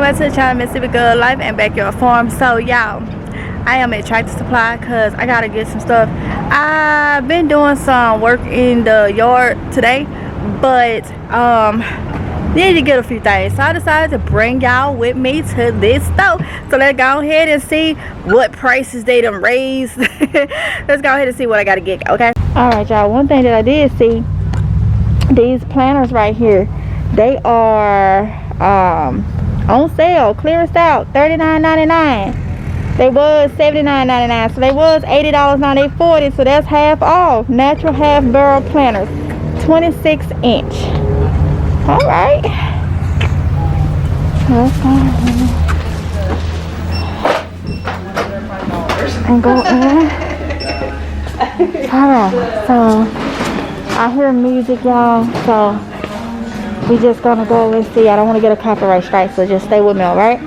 back to the channel, Mississippi Good Life and Backyard Farm. So y'all, I am at Tractor Supply because I gotta get some stuff. I've been doing some work in the yard today, but need to get a few things. So I decided to bring y'all with me to this store. So let's go ahead and see what prices they done raised. Let's go ahead and see what I gotta get, okay? Alright y'all, one thing that I did see, these planters right here, they are on sale, clearance out, $39.99. They was $79.99, so they was $80. Now they $40, so that's half off. Natural half barrel planters, 26 inch. All right, let's go and go in. All right, so I hear music, y'all, so we just gonna go and see. I don't want to get a copyright strike, so just stay with me, all right?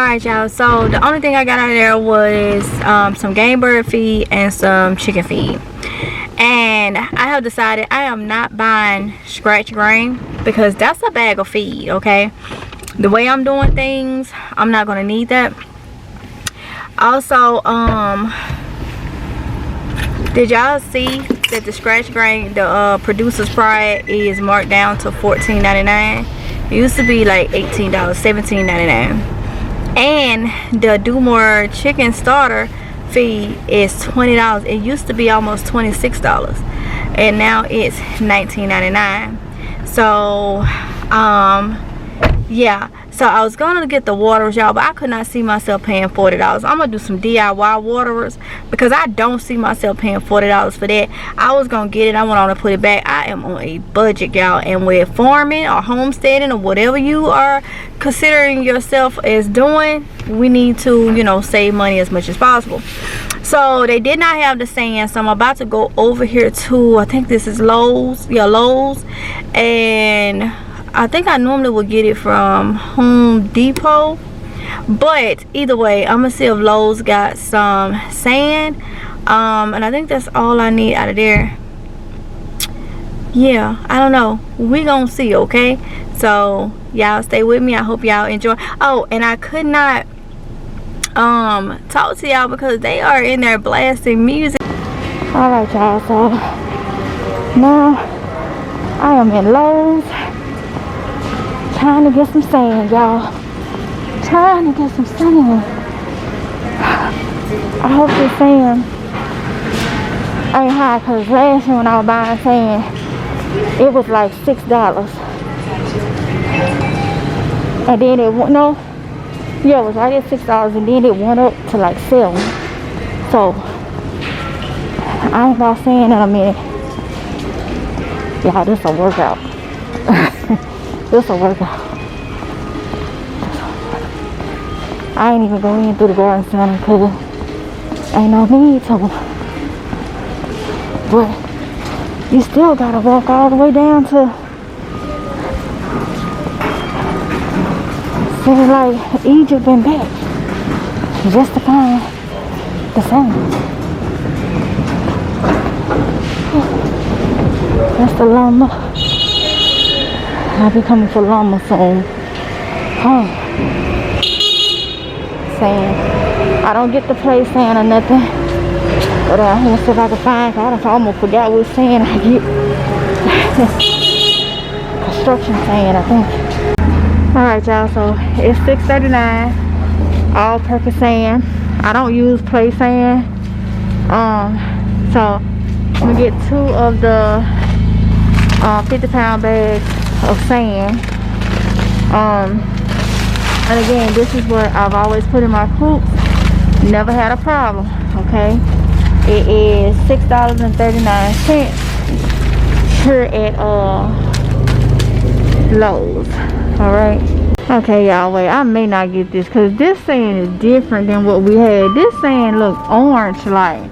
Alright y'all, so the only thing I got out of there was some game bird feed and some chicken feed. And I have decided I am not buying scratch grain because that's a bag of feed, okay? The way I'm doing things, I'm not gonna need that. Also, did y'all see that the scratch grain, the producer's pride is marked down to $14.99? It used to be like $18, $17.99. And the Do More chicken starter feed is $20. It used to be almost $26, and now it's $19.99. So yeah, so I was gonna get the waterers, y'all, but I could not see myself paying $40. I'm gonna do some DIY waterers because I don't see myself paying $40 for that. I was gonna get it, I went on to put it back. I am on a budget, y'all, and with farming or homesteading or whatever you are considering yourself as doing, we need to, you know, save money as much as possible. So they did not have the sand, so I'm about to go over here to, I think this is Lowe's. Yeah, Lowe's. And I think I normally would get it from Home Depot, but either way, I'm gonna see if Lowe's got some sand. And I think that's all I need out of there. Yeah, I don't know, we gonna see, okay? So y'all stay with me. I hope y'all enjoy. Oh, and I could not talk to y'all because they are in there blasting music. All right, y'all, so now I am in Lowe's trying to get some sand, y'all. Trying to get some sand. I hope this sand ain't high, because last year when I was buying sand, it was like $6. And then it went, no, yeah, it was right at $6, and then it went up to like $7. So I ain't bought sand in a minute. Yeah, this a workout. This a workout. I ain't even going in through the garden center because ain't no need to. But you still gotta walk all the way down to, seems like Egypt and back just to find the sand. That's the llama. I'll be coming for llama soon. Oh. Sand. I don't get to play sand or nothing. But I'm gonna see if I can find, I almost forgot what sand I get. Construction sand, I think. Alright, y'all, so it's $6.39. All purpose sand. I don't use play sand. So I'm gonna get 2 of the 50-pound bags of sand. And again, this is what I've always put in my coops. Never had a problem, okay? It is $6.39 here at Lowe's. Alright. Okay, y'all, wait, I may not get this because this sand is different than what we had. This sand looks orange like.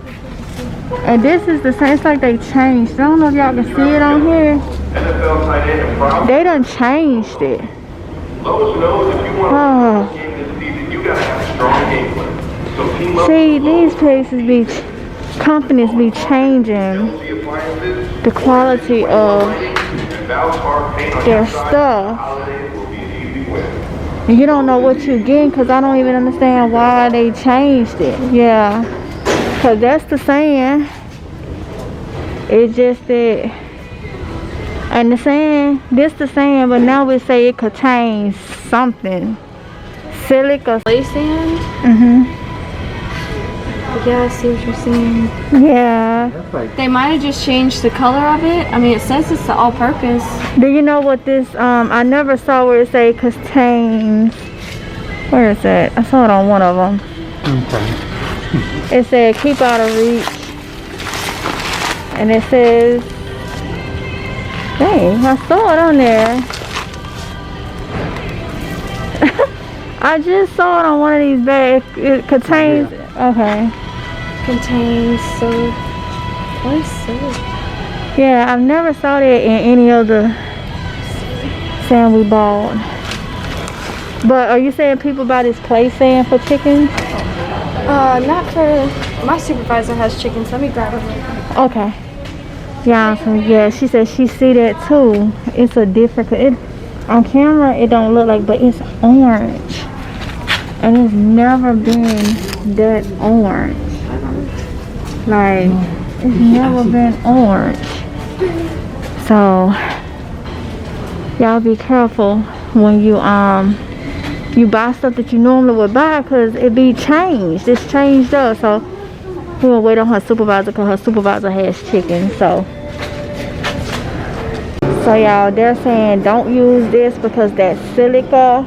And this is the same, it's like they changed. I don't know if y'all can see it on here. They done changed it. Oh. See, these places companies be changing the quality of their stuff. And you don't know what you're getting because I don't even understand why they changed it. Yeah. Because that's the sand. It's just that. And the sand, this the sand, but now we say it contains something. Silica. Play sand? Yeah, I see what you're saying. Yeah. They might have just changed the color of it. I mean, it says it's all purpose. Do you know what this, I never saw where it say contains. Where is it? I saw it on one of them. Okay. It said keep out of reach. And it says, dang, I saw it on there. I just saw it on one of these bags. It contains, okay. Contains soap. What is soap? Yeah, I've never saw that in any of the sand we bought. But are you saying people buy this place sand for chickens? Not for my supervisor has chickens. Let me grab it. Okay. Yeah, so yeah, she said she see that too. It's a different, on camera it don't look like, but it's orange. And it's never been that orange. Like, it's never been orange. So, y'all be careful when you buy stuff that you normally would buy, because it be changed. It's changed up. So we're gonna wait on her supervisor, because her supervisor has chicken. So y'all, they're saying don't use this because that silica,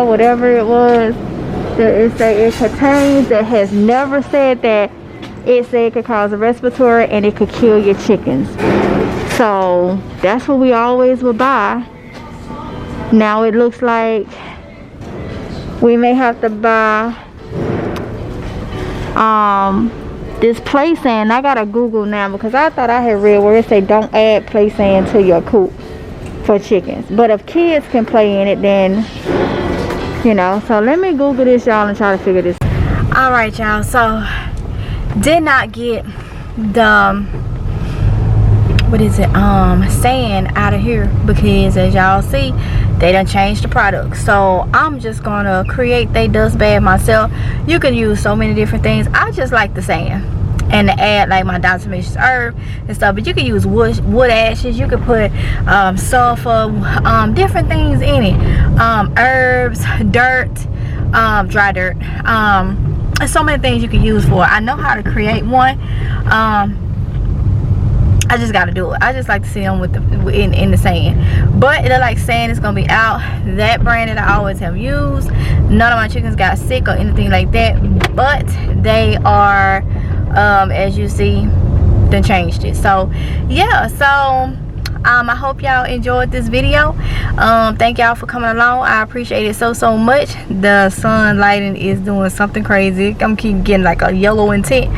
whatever it was that it contains, that has never said that. It said it could cause a respiratory and it could kill your chickens. So that's what we always would buy. Now it looks like we may have to buy this play sand. I gotta Google now, because I thought I had read where it say don't add play sand to your coop for chickens. But if kids can play in it, then you know. So let me Google this, y'all, and try to figure this. All right, y'all. So did not get the sand out of here, because as y'all see, they done changed the product. So I'm just gonna create they dust bag myself. You can use so many different things. I just like the sand and to add like my diatomaceous herb and stuff, but you can use wood ashes, you can put sulfur, different things in it, herbs, dirt, dry dirt, so many things you can use for it. I know how to create one. I just got to do it. I just like to see them with in the sand. But it look like sand is gonna be out. That brand that I always have used. None of my chickens got sick or anything like that. But they are, as you see, they changed it. So yeah. So I hope y'all enjoyed this video. Thank y'all for coming along. I appreciate it so much. The sun lighting is doing something crazy. I'm keep getting like a yellow and tint.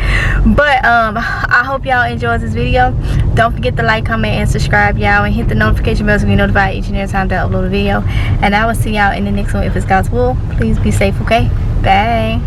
But I hope y'all enjoyed this video. Don't forget to like, comment, and subscribe, y'all, and hit the notification bell so you be notified each and every time that I upload a video. And I will see y'all in the next one if it's God's will. Please be safe, okay? Bye.